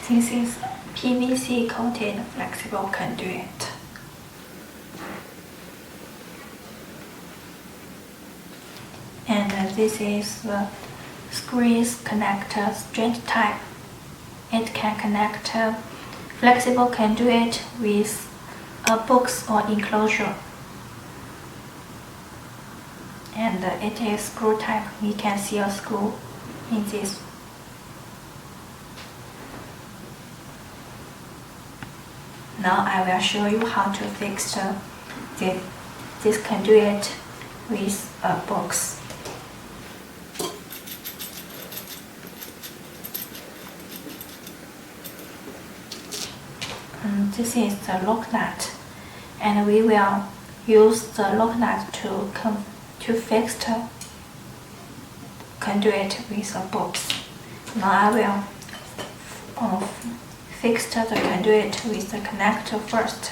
This is PVC coated flexible conduit. And this is the squeeze connector straight type. It can connect flexible conduit with a box or enclosure. And it is screw type. We can see a screw in this. Now I will show you how to fix this conduit with a box. And this is the lock nut, and we will use the lock nut to fix the conduit with a box. Now I will fix the conduit with the connector first.